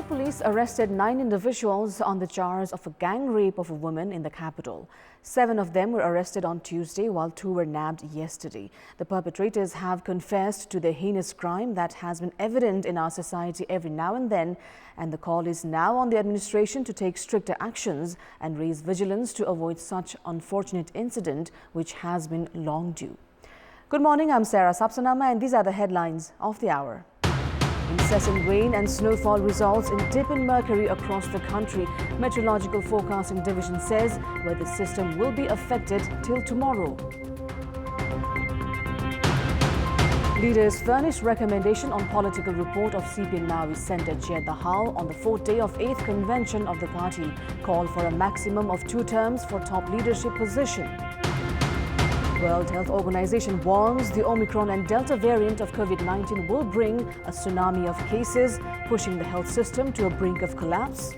Kathmandu police arrested 9 individuals on the charge of a gang rape of a woman in the capital. 7 of them were arrested on Tuesday, while 2 were nabbed yesterday. The perpetrators have confessed to the heinous crime that has been evident in our society every now and then, and the call is now on the administration to take stricter actions and raise vigilance to avoid such unfortunate incident which has been long due. Good morning, I'm Sarah Sapsanama, and these are the headlines of the hour. Incessant rain and snowfall results in dip in mercury across the country. Meteorological Forecasting Division says weather system will be affected till tomorrow. Leaders furnished recommendation on political report of CPN Maoist Centre chaired the Hall on the 4th day of 8th convention of the party. Call for a maximum of 2 terms for top leadership position. World Health Organization warns the Omicron and Delta variant of COVID-19 will bring a tsunami of cases, pushing the health system to a brink of collapse.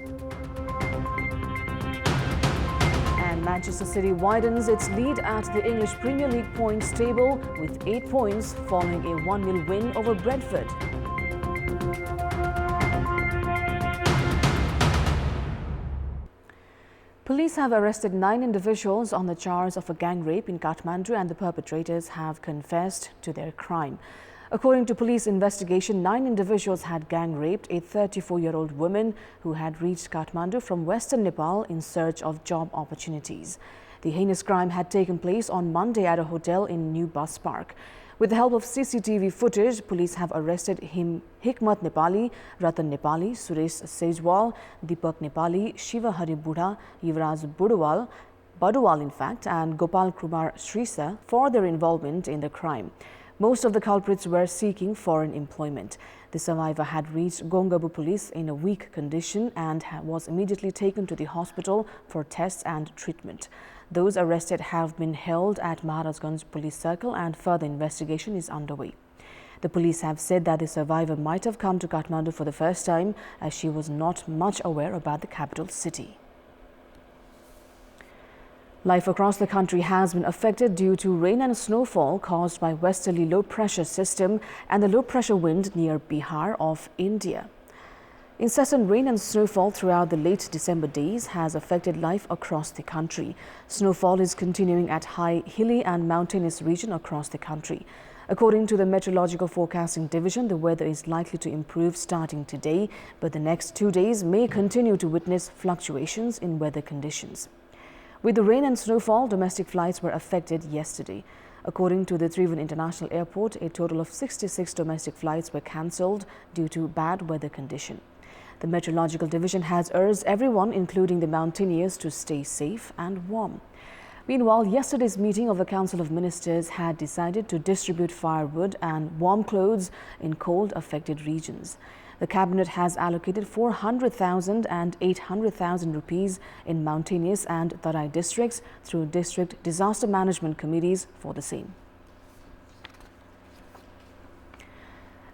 And Manchester City widens its lead at the English Premier League points table with 8 points following a 1-0 win over Brentford. Police have arrested 9 individuals on the charge of a gang rape in Kathmandu, and the perpetrators have confessed to their crime. According to police investigation, 9 individuals had gang raped a 34-year-old woman who had reached Kathmandu from western Nepal in search of job opportunities. The heinous crime had taken place on Monday at a hotel in New Bus Park. With the help of CCTV footage, police have arrested Hikmat Nepali, Ratan Nepali, Suresh Sejwal, Deepak Nepali, Shiva Hari Budha, Yuvraj Baduwal in fact, and Gopal Kumar Shrisa for their involvement in the crime. Most of the culprits were seeking foreign employment. The survivor had reached Gongabu police in a weak condition and was immediately taken to the hospital for tests and treatment. Those arrested have been held at Maharajganj Police Circle, and further investigation is underway. The police have said that the survivor might have come to Kathmandu for the first time, as she was not much aware about the capital city. Life across the country has been affected due to rain and snowfall caused by westerly low-pressure system and the low-pressure wind near Bihar of India. Incessant rain and snowfall throughout the late December days has affected life across the country. Snowfall is continuing at high, hilly and mountainous region across the country. According to the Meteorological Forecasting Division, the weather is likely to improve starting today, but the next 2 days may continue to witness fluctuations in weather conditions. With the rain and snowfall, domestic flights were affected yesterday. According to the Trivandrum International Airport, a total of 66 domestic flights were cancelled due to bad weather condition. The Meteorological Division has urged everyone, including the mountaineers, to stay safe and warm. Meanwhile, yesterday's meeting of the Council of Ministers had decided to distribute firewood and warm clothes in cold-affected regions. The Cabinet has allocated 400,000 and 800,000 rupees in mountainous and Tarai districts through district disaster management committees for the same.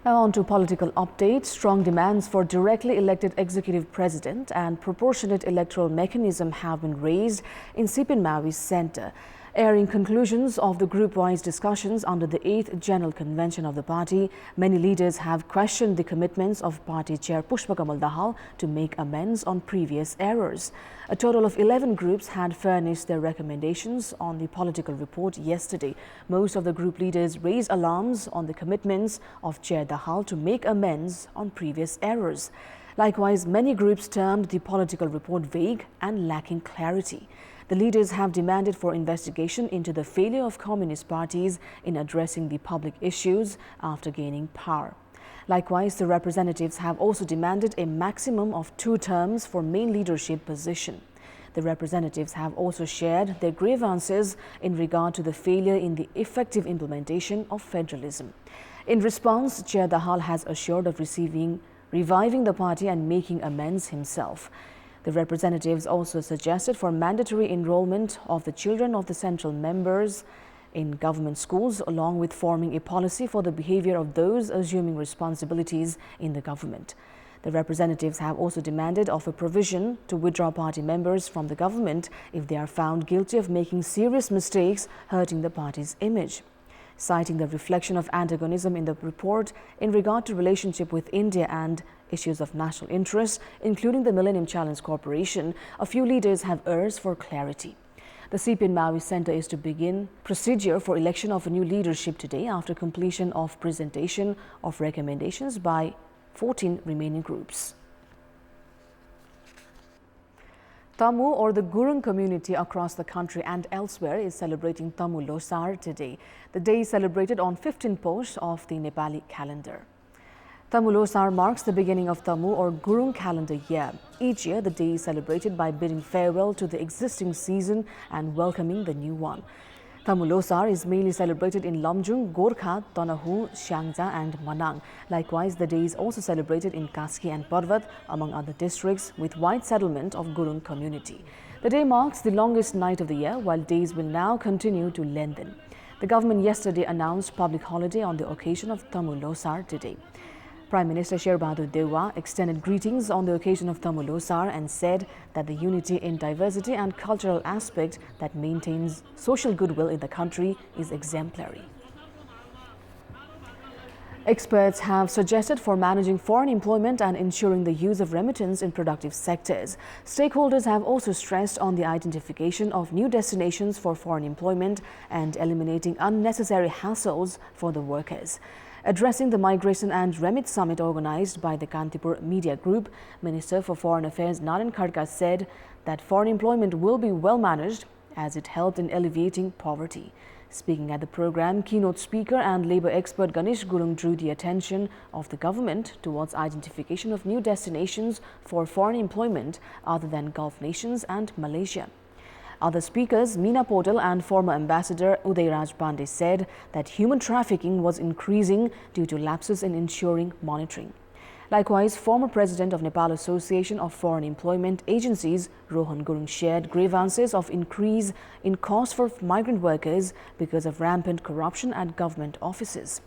Now on to political updates. Strong demands for directly elected executive president and proportionate electoral mechanism have been raised in CPN Maoist Centre. Airing conclusions of the group-wise discussions under the 8th General Convention of the party, many leaders have questioned the commitments of party chair Pushpakamal Dahal to make amends on previous errors. A total of 11 groups had furnished their recommendations on the political report yesterday. Most of the group leaders raised alarms on the commitments of Chair Dahal to make amends on previous errors. Likewise, many groups termed the political report vague and lacking clarity. The leaders have demanded for investigation into the failure of communist parties in addressing the public issues after gaining power. Likewise, the representatives have also demanded a maximum of 2 terms for main leadership position. The representatives have also shared their grievances in regard to the failure in the effective implementation of federalism. In response, Chair Dahal has assured of reviving the party and making amends himself. The representatives also suggested for mandatory enrollment of the children of the central members in government schools, along with forming a policy for the behavior of those assuming responsibilities in the government. The representatives have also demanded of a provision to withdraw party members from the government if they are found guilty of making serious mistakes hurting the party's image. citing the reflection of antagonism in the report in regard to relationship with India and issues of national interest, including the Millennium Challenge Corporation. A few leaders have urged for clarity. The CPN Maui Centre is to begin procedure for election of a new leadership today after completion of presentation of recommendations by 14 remaining groups. Tamu, or the Gurung community across the country and elsewhere, is celebrating Tamulosa today. The day is celebrated on 15 Posh of the Nepali calendar. Tamulosa marks the beginning of Tamu or Gurung calendar year. Each year, the day is celebrated by bidding farewell to the existing season and welcoming the new one. Tamulosa is mainly celebrated in Lamjung, Gorkha, Tanahu, Siangja and Manang. Likewise, the day is also celebrated in Kaski and Parvat, among other districts, with wide settlement of Gurung community. The day marks the longest night of the year, while days will now continue to lengthen. The government yesterday announced public holiday on the occasion of Tamulosa today. Prime Minister Sherbahadur Deuwa extended greetings on the occasion of Tamulosa and said that the unity in diversity and cultural aspect that maintains social goodwill in the country is exemplary. Experts have suggested for managing foreign employment and ensuring the use of remittance in productive sectors. Stakeholders have also stressed on the identification of new destinations for foreign employment and eliminating unnecessary hassles for the workers. Addressing the Migration and Remit Summit organized by the Kantipur Media Group, Minister for Foreign Affairs Naren Khadka said that foreign employment will be well managed as it helped in alleviating poverty. Speaking at the program, keynote speaker and labour expert Ganesh Gurung drew the attention of the government towards identification of new destinations for foreign employment other than Gulf nations and Malaysia. Other speakers, Meena Potal and former Ambassador Udayraj Pandey, said that human trafficking was increasing due to lapses in ensuring monitoring. Likewise, former President of Nepal Association of Foreign Employment Agencies, Rohan Gurung, shared grievances of increase in cost for migrant workers because of rampant corruption at government offices.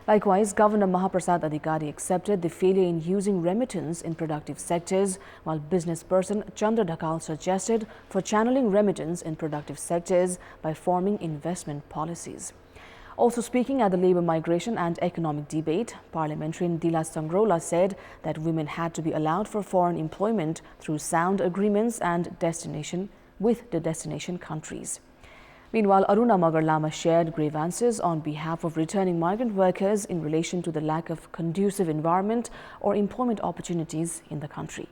Likewise, Governor Mahaprasad Adhikari accepted the failure in using remittance in productive sectors, while business person Chandra Dhakal suggested for channeling remittance in productive sectors by forming investment policies. Also speaking at the Labour Migration and Economic Debate, Parliamentarian Dila Sangrola said that women had to be allowed for foreign employment through sound agreements and destination with the destination countries. Meanwhile, Aruna Magar Lama shared grievances on behalf of returning migrant workers in relation to the lack of conducive environment or employment opportunities in the country.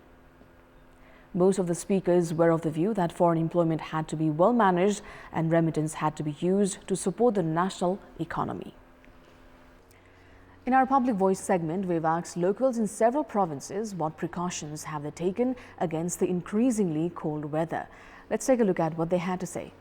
Most of the speakers were of the view that foreign employment had to be well managed and remittance had to be used to support the national economy. In our Public Voice segment, we've asked locals in several provinces what precautions have they taken against the increasingly cold weather. Let's take a look at what they had to say.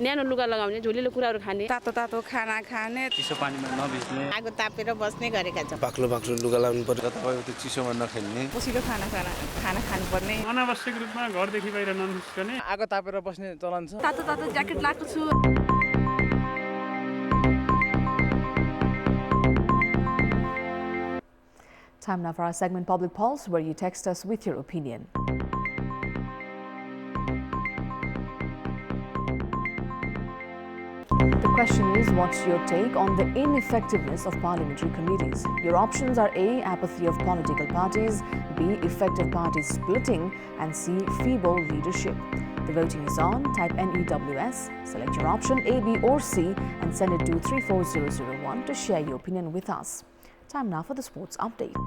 न्यानो लुगा लगाउने झोलिलो कुराहरु खाने तातो तातो खाना खाने चिसो पानीमा नभिज्ने आगो तापेर बस्ने गरेका छौं बाक्लो बाक्लो लुगा लाउनु पर्छ तपाईको त्यो चिसोमा नखेल्ने पसिलो खाना खानु पर्ने अनावश्यक रूपमा घरदेखि बाहिर ननिस्कने आगो तापेर बस्ने चलन छ तातो तातो ज्याकेट लाएको छु Time now for our segment Public Pulse, where you text us with your opinion. The question is, what's your take on the ineffectiveness of parliamentary committees? Your options are A, apathy of political parties, B, effective parties splitting, and C, feeble leadership. The voting is on. Type NEWS, select your option A, B or C and send it to 34001 to share your opinion with us. Time now for the sports update.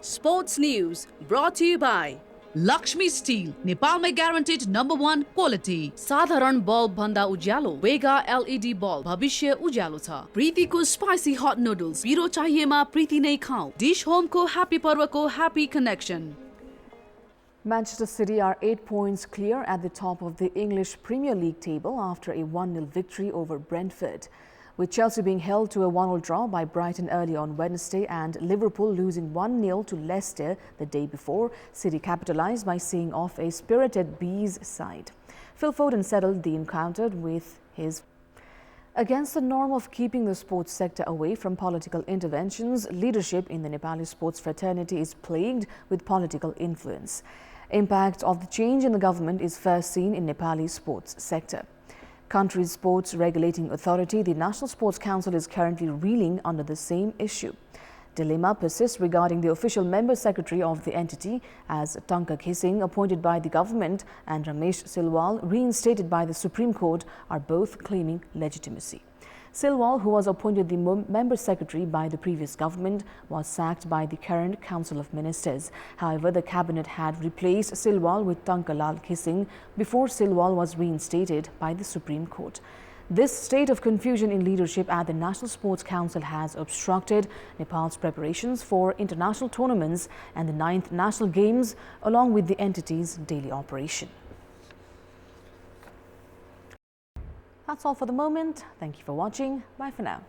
Sports news brought to you by Lakshmi Steel, Nepalमा guaranteed #1 quality. साधारण bulb भन्दा उज्यालो, Vega LED bulb, भविष्य उज्यालो छ. प्रीतिको spicy hot noodles, पिरो चाहिएमा प्रीति नै खाऊ. Dish Home को happy पर्व को happy connection. Manchester City are 8 points clear at the top of the English Premier League table after a 1-0 victory over Brentford. With Chelsea being held to a 1-1 draw by Brighton early on Wednesday and Liverpool losing 1-0 to Leicester the day before, City capitalised by seeing off a spirited Bees side. Phil Foden settled the encounter with his Against the norm of keeping the sports sector away from political interventions, leadership in the Nepali sports fraternity is plagued with political influence. Impact of the change in the government is first seen in Nepali sports sector. Country's sports regulating authority, the National Sports Council, is currently reeling under the same issue. Dilemma persists regarding the official member secretary of the entity, as Tanka Khising, appointed by the government, and Ramesh Silwal, reinstated by the Supreme Court, are both claiming legitimacy. Silwal, who was appointed the member secretary by the previous government, was sacked by the current Council of Ministers. However, the cabinet had replaced Silwal with Tankalal Khising before Silwal was reinstated by the Supreme Court. This state of confusion in leadership at the National Sports Council has obstructed Nepal's preparations for international tournaments and the 9th National Games, along with the entity's daily operation. That's all for the moment. Thank you for watching. Bye for now.